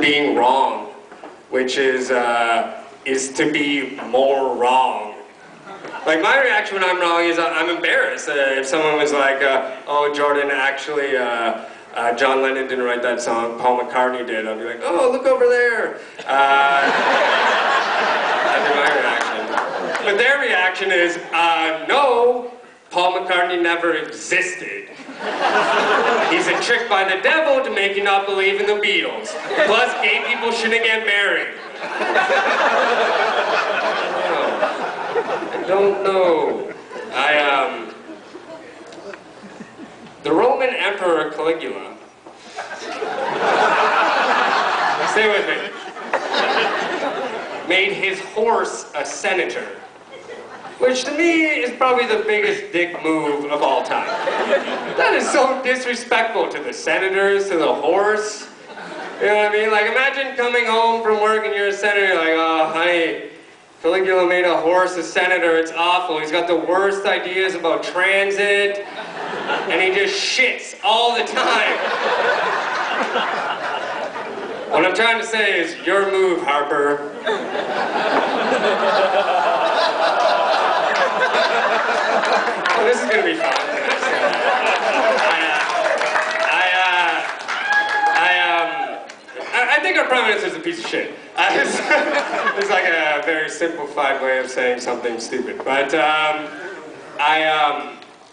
being wrong, which is to be more wrong. Like, my reaction when I'm wrong is I'm embarrassed. If someone was like, oh, Jordan, actually, John Lennon didn't write that song, Paul McCartney did, I'll be like, oh, look over there. That'd be my reaction. But their reaction is, no, Paul McCartney never existed. He's a trick by the devil to make you not believe in the Beatles. Plus, gay people shouldn't get married. I don't know. The Roman Emperor Caligula. Stay with me. Made his horse a senator. Which to me is probably the biggest dick move of all time. That is so disrespectful to the senators, to the horse. You know what I mean? Like, imagine coming home from work and you're a senator, you're like, oh, honey, Caligula made a horse a senator, it's awful. He's got the worst ideas about transit, and he just shits all the time. What I'm trying to say is, your move, Harper. Oh, this is gonna be fun. I think our Prime Minister's a piece of shit. It's like a very simplified way of saying something stupid. But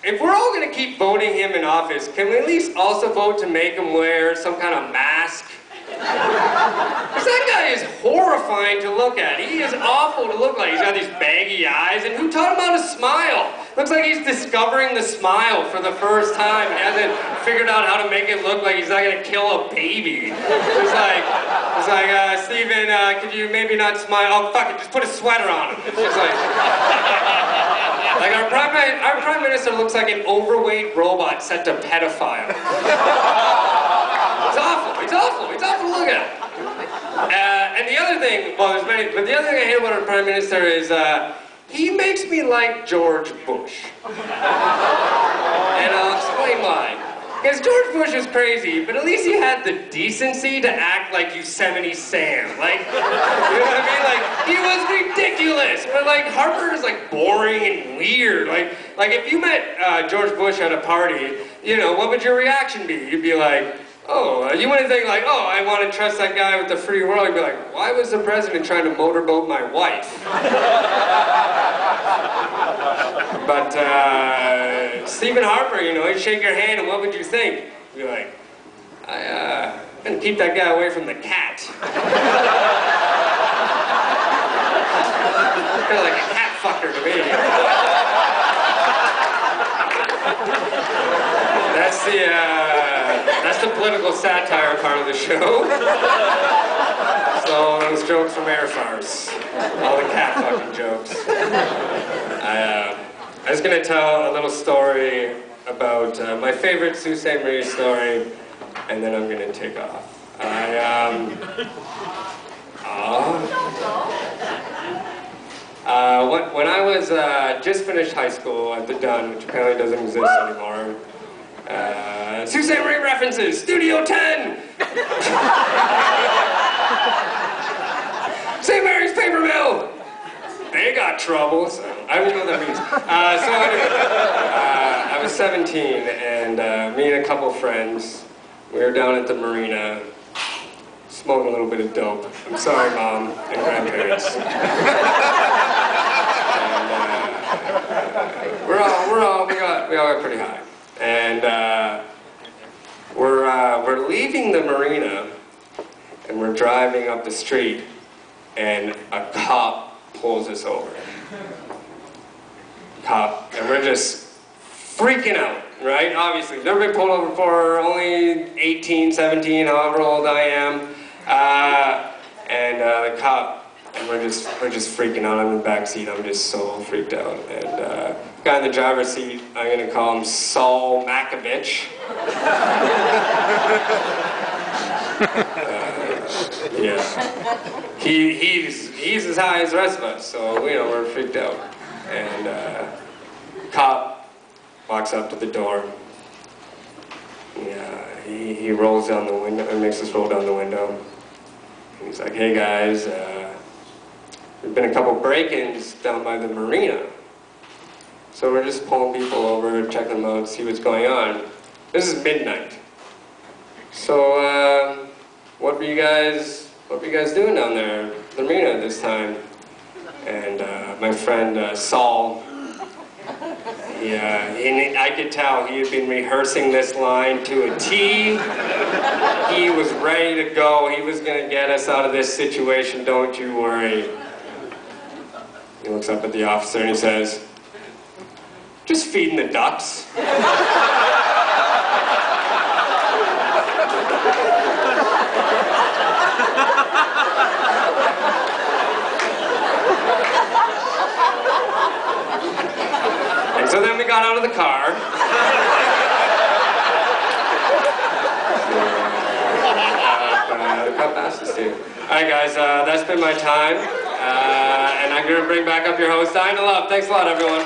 if we're all gonna keep voting him in office, can we at least also vote to make him wear some kind of mask? Because that guy is horrifying to look at. He is awful to look like. He's got these baggy eyes, and who taught him how to smile? Looks like he's discovering the smile for the first time. He hasn't figured out how to make it look like he's not gonna kill a baby. It's like, Stephen, could you maybe not smile? Oh, fuck it, just put a sweater on him. It's just like our Prime Minister looks like an overweight robot set to pedophile. It's awful. He's awful to look at. And the other thing, well, there's many, but the other thing I hate about our Prime Minister is he makes me like George Bush. And I'll explain why. Because George Bush was crazy, but at least he had the decency to act like Yosemite Sam. Like, you know what I mean? Like, he was ridiculous. But like, Harper is like boring and weird. Like if you met George Bush at a party, you know, what would your reaction be? You'd be like, oh, you wouldn't think like, oh, I want to trust that guy with the free world. You'd be like, why was the president trying to motorboat my wife? But Stephen Harper, you know, he'd shake your hand and what would you think? You'd be like, I'm gonna keep that guy away from the cat. Kind of like a cat fucker to me. That's the political satire part of the show. So those jokes from Air Farce, all the cat fucking jokes. I was gonna tell a little story about my favorite Sault Ste. Marie story, and then I'm gonna take off. When I was just finished high school at the Dunn, which apparently doesn't exist anymore. Sault Ste. Marie references, Studio 10! St. Mary's Paper Mill! They got trouble, so I don't even know what that means. So anyway, I was 17, and me and a couple friends, we were down at the marina, smoking a little bit of dope. I'm sorry, Mom and grandparents. And we all got pretty high. And we're leaving the marina, and we're driving up the street, and a cop pulls us over. And we're just freaking out, right? Obviously, we've never been pulled over before, only 18, 17, however old I am. The cop, and we're just freaking out. I'm in the back seat, I'm just so freaked out. And guy in the driver's seat, I'm gonna call him Saul Makovich. Yeah. He's as high as the rest of us, so you know we're freaked out. And cop walks up to the door. Yeah, he rolls down the window and makes us roll down the window. He's like, hey guys, there've been a couple break-ins down by the marina. So we're just pulling people over, checking them out, see what's going on. This is midnight. So, what were you guys doing down there at the marina this time? And my friend Saul, I could tell he had been rehearsing this line to a T. He was ready to go. He was going to get us out of this situation, don't you worry. He looks up at the officer and he says, just feeding the ducks. And so then we got out of the car. Cut past this too. Alright guys, that's been my time. And I'm gonna bring back up your host, Dying to Love. Thanks a lot, everyone.